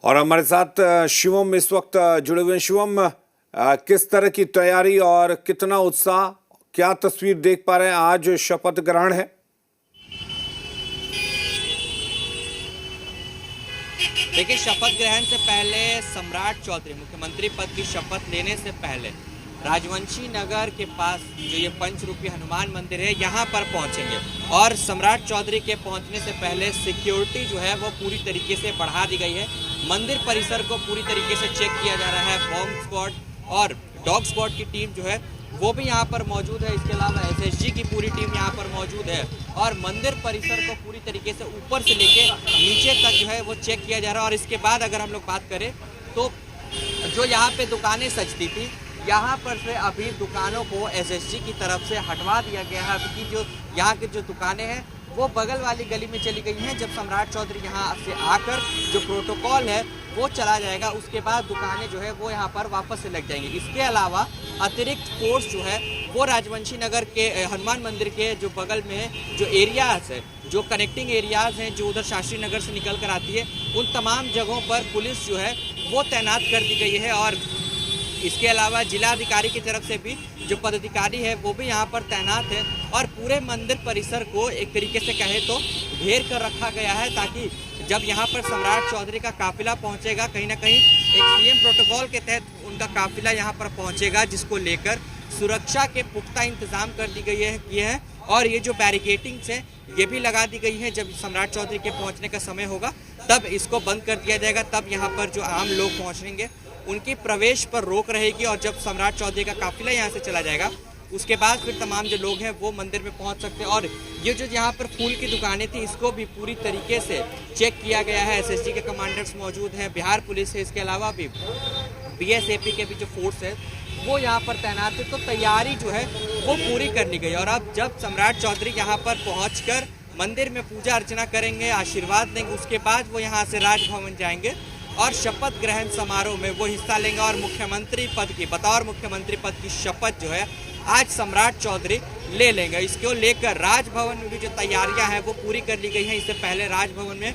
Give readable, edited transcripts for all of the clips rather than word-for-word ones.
और हमारे साथ शिवम इस वक्त जुड़े हुए हैं। शिवम, किस तरह की तैयारी और कितना उत्साह, क्या तस्वीर देख पा रहे हैं? आज शपथ ग्रहण है। देखिए, शपथ ग्रहण से पहले सम्राट चौधरी मुख्यमंत्री पद की शपथ लेने से पहले राजवंशी नगर के पास जो ये पंचरूपी हनुमान मंदिर है यहाँ पर पहुँचेंगे। और सम्राट चौधरी के पहुँचने से पहले सिक्योरिटी जो है वो पूरी तरीके से बढ़ा दी गई है। मंदिर परिसर को पूरी तरीके से चेक किया जा रहा है। बॉम्ब स्क्वाड और डॉग स्क्वाड की टीम जो है वो भी यहाँ पर मौजूद है। इसके अलावा एसएसजी की पूरी टीम यहाँ पर मौजूद है और मंदिर परिसर को पूरी तरीके से ऊपर से लेके नीचे तक जो है वो चेक किया जा रहा है। और इसके बाद अगर हम लोग बात करें तो जो यहाँ पे दुकानें सजती थी, यहाँ पर से अभी दुकानों को एसएसजी की तरफ से हटवा दिया गया है। अभी जो यहाँ की जो दुकानें हैं वो बगल वाली गली में चली गई हैं। जब सम्राट चौधरी यहाँ से आकर जो प्रोटोकॉल है वो चला जाएगा, उसके बाद दुकानें जो है वो यहाँ पर वापस से लग जाएंगी। इसके अलावा अतिरिक्त फोर्स जो है वो राजवंशी नगर के हनुमान मंदिर के जो बगल में जो एरियाज है, जो कनेक्टिंग एरियाज हैं, जो उधर शास्त्री नगर से निकल कर आती है, उन तमाम जगहों पर पुलिस जो है वो तैनात कर दी गई है। और इसके अलावा जिलाधिकारी की तरफ से भी जो पदाधिकारी है वो भी यहाँ पर तैनात है और पूरे मंदिर परिसर को एक तरीके से कहे तो घेर कर रखा गया है, ताकि जब यहाँ पर सम्राट चौधरी का काफिला पहुँचेगा, कहीं ना कहीं एक सीएम प्रोटोकॉल के तहत उनका काफिला यहाँ पर पहुँचेगा, जिसको लेकर सुरक्षा के पुख्ता इंतजाम कर दी गई है किए हैं। और ये जो बैरिकेटिंग्स हैं ये भी लगा दी गई है। जब सम्राट चौधरी के पहुँचने का समय होगा तब इसको बंद कर दिया जाएगा। तब यहाँ पर जो आम लोग पहुँचेंगे उनकी प्रवेश पर रोक रहेगी। और जब सम्राट चौधरी का काफिला यहाँ से चला जाएगा उसके बाद फिर तमाम जो लोग हैं वो मंदिर में पहुँच सकते हैं। और ये जो यहाँ पर फूल की दुकानें थी इसको भी पूरी तरीके से चेक किया गया है। एसएसजी के कमांडर्स मौजूद हैं, बिहार पुलिस है, इसके अलावा भी बीएसएफी के भी जो फोर्स है वो यहाँ पर तैनात है। तो तैयारी जो है वो पूरी कर ली गई। और अब जब सम्राट चौधरी यहाँ पर पहुँच मंदिर में पूजा अर्चना करेंगे, आशीर्वाद देंगे, उसके बाद वो यहाँ से राजभवन जाएंगे और शपथ ग्रहण समारोह में वो हिस्सा लेंगे। और मुख्यमंत्री पद की बतौर मुख्यमंत्री पद की शपथ जो है आज सम्राट चौधरी ले लेंगे। इसको लेकर राजभवन में भी जो तैयारियां हैं वो पूरी कर ली गई हैं। इससे पहले राजभवन में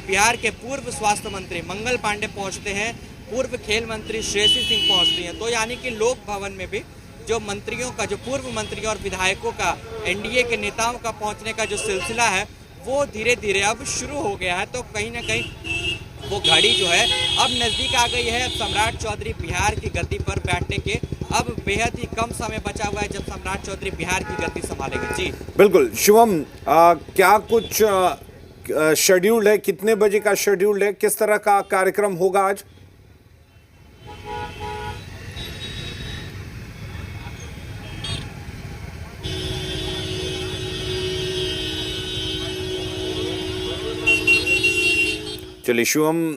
बिहार के पूर्व स्वास्थ्य मंत्री मंगल पांडे पहुंचते हैं, पूर्व खेल मंत्री श्रेयसी सिंह पहुंचती हैं। तो यानी कि लोक भवन में भी जो मंत्रियों का, जो पूर्व मंत्रियों और विधायकों का, एनडीए के नेताओं का पहुँचने का जो सिलसिला है वो धीरे धीरे अब शुरू हो गया है। तो कहीं ना कहीं वो घड़ी जो है अब नज़दीक आ गई है। अब सम्राट चौधरी बिहार की गद्दी पर बैठने के अब बेहद ही कम समय बचा हुआ है जब सम्राट चौधरी बिहार की गद्दी संभालेंगे। जी बिल्कुल शिवम, क्या कुछ शेड्यूल्ड है? कितने बजे का शेड्यूल्ड है? किस तरह का कार्यक्रम होगा आज? चलिए शिवम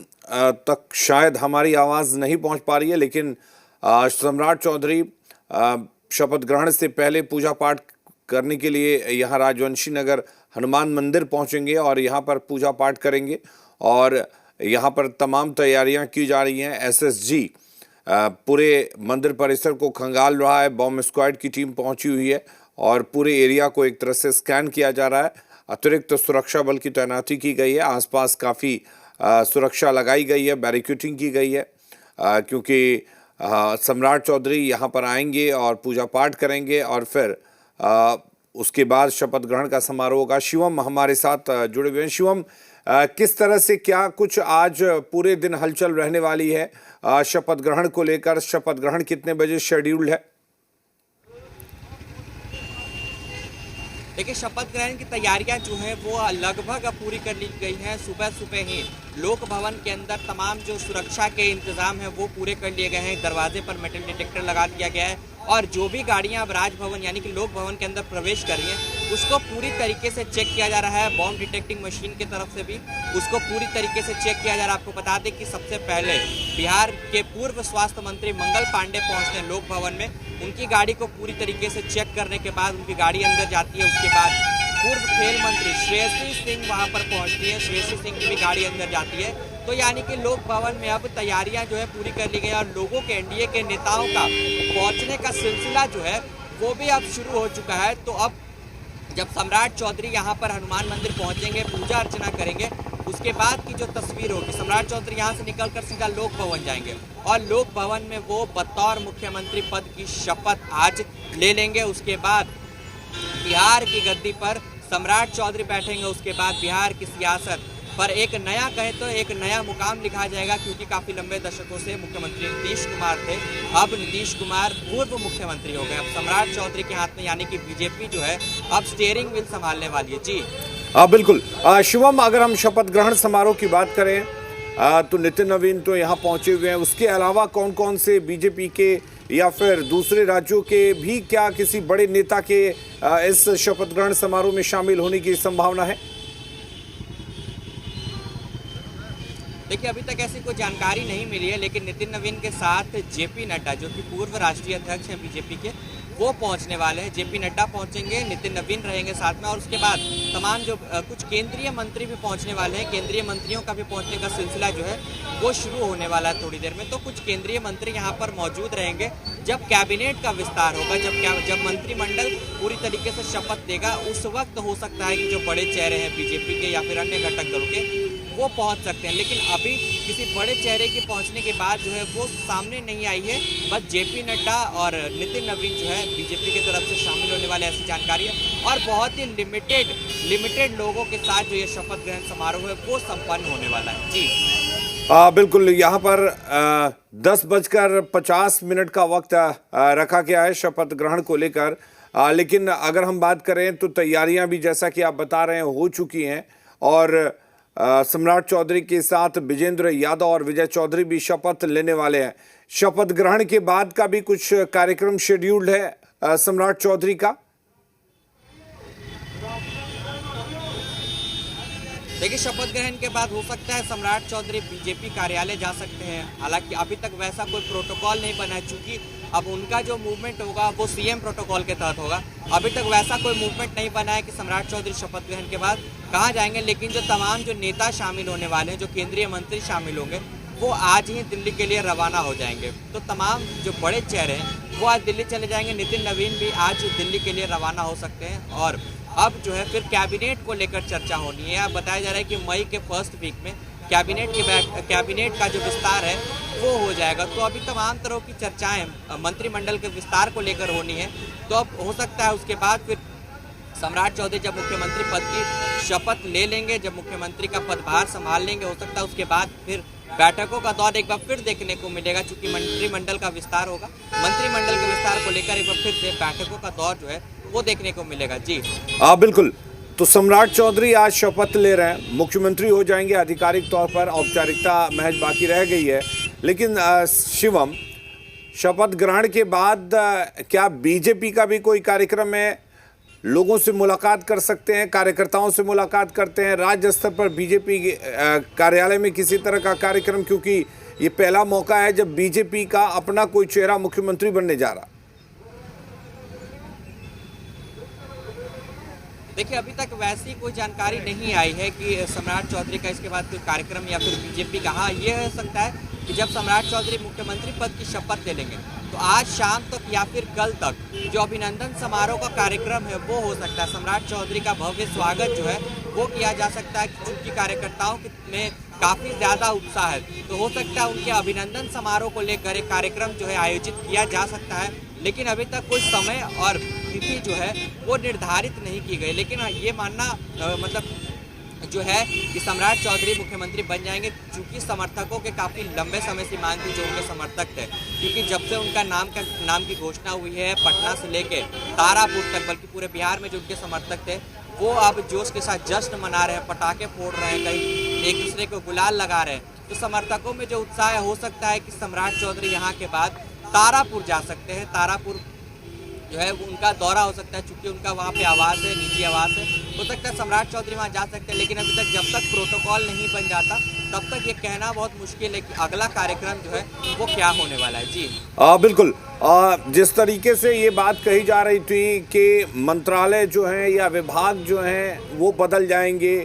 तक शायद हमारी आवाज़ नहीं पहुंच पा रही है, लेकिन सम्राट चौधरी शपथ ग्रहण से पहले पूजा पाठ करने के लिए यहाँ राजवंशी नगर हनुमान मंदिर पहुंचेंगे और यहाँ पर पूजा पाठ करेंगे। और यहाँ पर तमाम तैयारियां की जा रही हैं। एसएसजी पूरे मंदिर परिसर को खंगाल रहा है, बॉम्ब स्क्वाड की टीम पहुंची हुई है और पूरे एरिया को एक तरह से स्कैन किया जा रहा है। अतिरिक्त सुरक्षा बल की तैनाती की गई है, आसपास काफ़ी सुरक्षा लगाई गई है, बैरिकेडिंग की गई है, क्योंकि सम्राट चौधरी यहाँ पर आएंगे और पूजा पाठ करेंगे और फिर उसके बाद शपथ ग्रहण का समारोह होगा। शिवम हमारे साथ जुड़े हुए हैं। शिवम, किस तरह से क्या कुछ आज पूरे दिन हलचल रहने वाली है शपथ ग्रहण को लेकर? शपथ ग्रहण कितने बजे शेड्यूल्ड है? देखिए, शपथ ग्रहण की तैयारियां जो हैं वो लगभग पूरी कर ली गई हैं। सुबह सुबह ही लोक भवन के अंदर तमाम जो सुरक्षा के इंतजाम हैं वो पूरे कर लिए गए हैं। दरवाजे पर मेटल डिटेक्टर लगा दिया गया है और जो भी गाड़ियां अब राजभवन यानी कि लोक भवन के अंदर प्रवेश कर रही हैं उसको पूरी तरीके से चेक किया जा रहा है। बॉम्ब डिटेक्टिंग मशीन की तरफ से भी उसको पूरी तरीके से चेक किया जा रहा है। आपको बता दें कि सबसे पहले बिहार के पूर्व स्वास्थ्य मंत्री मंगल पांडे पहुँचते हैं लोक भवन में। उनकी गाड़ी को पूरी तरीके से चेक करने के बाद उनकी गाड़ी अंदर जाती है। उसके बाद पूर्व खेल मंत्री श्रेयसी सिंह वहां पर पहुंचती है, श्रेयसी सिंह की भी गाड़ी अंदर जाती है। तो यानी कि लोक भवन में अब तैयारियां जो है पूरी कर ली गई हैं और लोगों के, एनडीए के नेताओं का पहुंचने का सिलसिला जो है वो भी अब शुरू हो चुका है। तो अब जब सम्राट चौधरी यहाँ पर हनुमान मंदिर पहुँचेंगे, पूजा अर्चना करेंगे, उसके उसके बाद की जो तस्वीर होगी, सम्राट चौधरी यहाँ से निकलकर सीधा लोक भवन जाएंगे और लोक भवन में वो बतौर मुख्यमंत्री पद की शपथ आज ले लेंगे। उसके बाद बिहार की गद्दी पर सम्राट चौधरी बैठेंगे। उसके बाद बिहार की सियासत पर एक नया, कहे तो एक नया मुकाम लिखा जाएगा, क्योंकि काफ़ी लंबे दशकों से मुख्यमंत्री नीतीश कुमार थे। अब नीतीश कुमार पूर्व मुख्यमंत्री हो गए। अब सम्राट चौधरी के हाथ में, यानी कि बीजेपी जो है अब स्टीयरिंग व्हील संभालने वाली है। जी बिल्कुल। शिवम, अगर हम शपथ ग्रहण समारोह की बात करें तो नितिन नवीन तो यहाँ पहुंचे हुए हैं। उसके अलावा कौन कौन से बीजेपी के या फिर दूसरे राज्यों के भी क्या किसी बड़े नेता के इस शपथ ग्रहण समारोह में शामिल होने की संभावना है? देखिए, अभी तक ऐसी कोई जानकारी नहीं मिली है, लेकिन नितिन नवीन के साथ जेपी नड्डा, जो कि पूर्व राष्ट्रीय अध्यक्ष हैं बीजेपी के, वो पहुंचने वाले हैं। जेपी नड्डा पहुंचेंगे, नितिन नवीन रहेंगे साथ में, और उसके बाद तमाम जो कुछ केंद्रीय मंत्री भी पहुंचने वाले हैं। केंद्रीय मंत्रियों का भी पहुंचने का सिलसिला जो है वो शुरू होने वाला है थोड़ी देर में। तो कुछ केंद्रीय मंत्री यहाँ पर मौजूद रहेंगे जब कैबिनेट का विस्तार होगा, जब मंत्रिमंडल पूरी तरीके से शपथ देगा। उस वक्त हो सकता है कि जो बड़े चेहरे हैं बीजेपी के या फिर अन्य घटक दलों के, वो पहुंच सकते हैं। लेकिन अभी किसी बड़े चेहरे के पहुंचने के बाद जो है वो सामने नहीं आई है। बस जेपी नड्डा और नितिन नवीन जो है बीजेपी की तरफ से शामिल होने वाले, ऐसी जानकारी है। और बहुत ही लिमिटेड लोगों के साथ जो ये शपथ ग्रहण समारोह है वो संपन्न होने वाला है। जी बिल्कुल। यहाँ पर 10:50 का वक्त रखा गया है शपथ ग्रहण को लेकर। लेकिन अगर हम बात करें तो तैयारियां भी, जैसा कि आप बता रहे हैं, हो चुकी हैं। और सम्राट चौधरी के साथ विजेंद्र यादव और विजय चौधरी भी शपथ लेने वाले हैं। शपथ ग्रहण के बाद का भी कुछ कार्यक्रम शेड्यूल्ड है सम्राट चौधरी का? देखिए, शपथ ग्रहण के बाद हो सकता है सम्राट चौधरी बीजेपी कार्यालय जा सकते हैं। हालांकि अभी तक वैसा कोई प्रोटोकॉल नहीं बना है, चूंकि अब उनका जो मूवमेंट होगा वो सीएम प्रोटोकॉल के तहत होगा। अभी तक वैसा कोई मूवमेंट नहीं बना है कि सम्राट चौधरी शपथ ग्रहण के बाद कहाँ जाएंगे। लेकिन जो तमाम जो नेता शामिल होने वाले हैं, जो केंद्रीय मंत्री शामिल होंगे, वो आज ही दिल्ली के लिए रवाना हो जाएंगे। तो तमाम जो बड़े चेहरे हैं वो आज दिल्ली चले जाएंगे। नितिन नवीन भी आज दिल्ली के लिए रवाना हो सकते हैं। और अब जो है फिर कैबिनेट को लेकर चर्चा होनी है। अब बताया जा रहा है कि मई के फर्स्ट वीक में कैबिनेट का जो विस्तार है वो हो जाएगा। तो अभी तमाम तरह की चर्चाएं मंत्रिमंडल के विस्तार को लेकर होनी है। तो अब हो सकता है उसके बाद फिर सम्राट चौधरी जब मुख्यमंत्री पद की शपथ ले लेंगे, जब मुख्यमंत्री का पदभार संभाल लेंगे, हो सकता है उसके बाद फिर बैठकों का दौर एक बार फिर देखने को मिलेगा। चूंकि मंत्रिमंडल का विस्तार होगा, मंत्रिमंडल के विस्तार को लेकर एक बार फिर से बैठकों का दौर जो है वो देखने को मिलेगा। जी बिल्कुल। तो सम्राट चौधरी आज शपथ ले रहे हैं, मुख्यमंत्री हो जाएंगे आधिकारिक तौर पर। औपचारिकता महज बाकी रह गई है। लेकिन शिवम, शपथ ग्रहण के बाद क्या बीजेपी का भी कोई कार्यक्रम है? लोगों से मुलाकात कर सकते हैं, कार्यकर्ताओं से मुलाकात करते हैं, राज्य स्तर पर बीजेपी कार्यालय में किसी तरह का कार्यक्रम? क्योंकि ये पहला मौका है जब बीजेपी का अपना कोई चेहरा मुख्यमंत्री बनने जा रहा। देखिए, अभी तक वैसी कोई जानकारी नहीं आई है कि सम्राट चौधरी का इसके बाद कोई कार्यक्रम या फिर बीजेपी का। हाँ, ये हो सकता है कि जब सम्राट चौधरी मुख्यमंत्री पद की शपथ ले लेंगे तो आज शाम तक या फिर कल तक जो अभिनंदन समारोह का कार्यक्रम है वो हो सकता है। सम्राट चौधरी का भव्य स्वागत जो है वो किया जा सकता है, क्योंकि कार्यकर्ताओं में काफ़ी ज़्यादा उत्साह है। तो हो सकता है उनके अभिनंदन समारोह को लेकर एक कार्यक्रम जो है आयोजित किया जा सकता है। लेकिन अभी तक कोई समय और तिथि जो है वो निर्धारित नहीं की गई। लेकिन ये मानना मतलब जो है कि सम्राट चौधरी मुख्यमंत्री बन जाएंगे, चूँकि समर्थकों के काफ़ी लंबे समय से मांग थी जो उनके समर्थक थे। क्योंकि जब से उनका नाम की घोषणा हुई है, पटना से लेके तारापुर तक, बल्कि पूरे बिहार में जो उनके समर्थक थे वो अब जोश के साथ जश्न मना रहे हैं, पटाखे फोड़ रहे हैं, कहीं एक दूसरे को गुलाल लगा रहे हैं। तो समर्थकों में जो उत्साह है, हो सकता है कि सम्राट चौधरी यहाँ के बाद तारापुर जा सकते हैं। तारापुर जो है उनका दौरा हो सकता है, चूंकि उनका वहाँ पे आवास है, निजी आवास है। हो सकता है सम्राट चौधरी वहाँ जा सकते हैं। लेकिन अभी तक जब तक प्रोटोकॉल नहीं बन जाता तब तक ये कहना बहुत मुश्किल है कि अगला कार्यक्रम जो है वो क्या होने वाला है। जी बिल्कुल। जिस तरीके से ये बात कही जा रही थी कि मंत्रालय जो हैं या विभाग जो हैं वो बदल जाएंगे,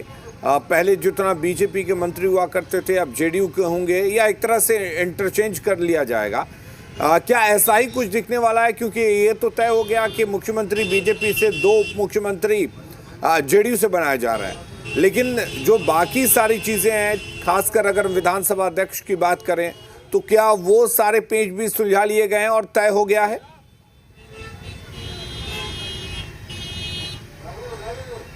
पहले जितना बीजेपी के मंत्री हुआ करते थे अब जेडीयू के होंगे, या एक तरह से इंटरचेंज कर लिया जाएगा, क्या ऐसा ही कुछ दिखने वाला है? क्योंकि ये तो तय हो गया कि मुख्यमंत्री बीजेपी से, 2 उप मुख्यमंत्री जेडीयू से बनाया जा रहा है। लेकिन जो बाकी सारी चीजें हैं, खासकर अगर विधानसभा अध्यक्ष की बात करें, तो क्या वो सारे पेच भी सुलझा लिए गए हैं और तय हो गया है?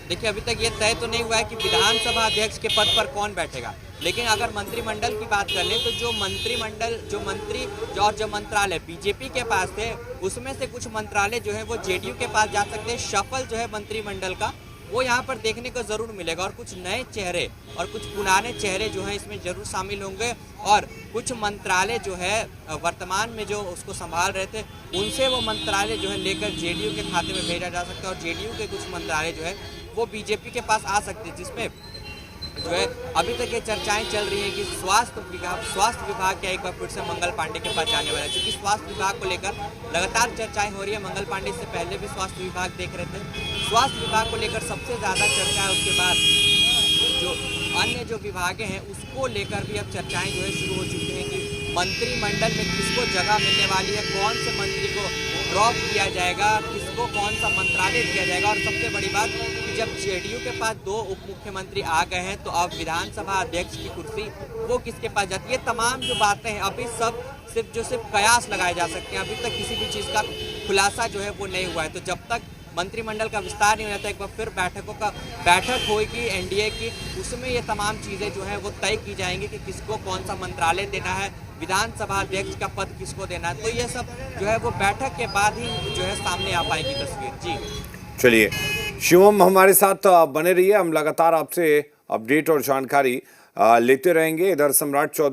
देखिए, अभी तक ये तय तो नहीं हुआ है कि विधानसभा अध्यक्ष के पद पर कौन बैठेगा, लेकिन अगर मंत्रिमंडल की बात कर लें तो जो मंत्रिमंडल जो मंत्रालय बीजेपी के पास थे, उसमें से कुछ मंत्रालय जो है वो जेडीयू के पास जा सकते हैं। शफल जो है मंत्रिमंडल का, वो यहाँ पर देखने को जरूर मिलेगा और कुछ नए चेहरे और कुछ पुराने चेहरे जो हैं इसमें जरूर शामिल होंगे। और कुछ मंत्रालय जो है वर्तमान में जो उसको संभाल रहे थे, उनसे वो मंत्रालय जो है लेकर जेडीयू के खाते में भेजा जा सकता है और जेडीयू के कुछ मंत्रालय जो है वो बीजेपी के पास आ सकते हैं, जिसमें जो है अभी तक ये चर्चाएं चल रही हैं कि स्वास्थ्य विभाग क्या एक बार फिर से मंगल पांडे के पास जाने वाला है, क्योंकि स्वास्थ्य विभाग को लेकर लगातार चर्चाएं हो रही है। मंगल पांडे इससे पहले भी स्वास्थ्य विभाग देख रहे थे। स्वास्थ्य विभाग को लेकर सबसे ज़्यादा चर्चा है, उसके बाद जो अन्य जो विभागें हैं उसको लेकर भी अब चर्चाएं जो है शुरू हो चुकी हैं कि मंत्रिमंडल में किसको जगह मिलने वाली है, कौन से मंत्री को ड्रॉप किया जाएगा, किसको कौन सा मंत्रालय दिया जाएगा। और सबसे बड़ी बात कि जब जेडीयू के पास 2 उप मुख्यमंत्री आ गए हैं तो अब विधानसभा अध्यक्ष की कुर्सी वो किसके पास जाती है। ये तमाम जो बातें हैं अभी सब सिर्फ कयास लगाए जा सकते हैं, अभी तक किसी भी चीज़ का खुलासा जो है वो नहीं हुआ है। तो जब तक मंत्रिमंडल का विस्तार नहीं हो जाता, एक बार फिर बैठक होगी एनडीए की, उसमें ये तमाम चीज़ें जो है वो तय की जाएंगी कि किसको कौन सा मंत्रालय देना है, विधानसभा अध्यक्ष का पद किसको देना है। तो ये सब जो है वो बैठक के बाद ही जो है सामने आ पाएगी तस्वीर। जी चलिए, शिवम हमारे साथ बने रहिए, हम लगातार आपसे अपडेट और जानकारी लेते रहेंगे। इधर सम्राट चौधरी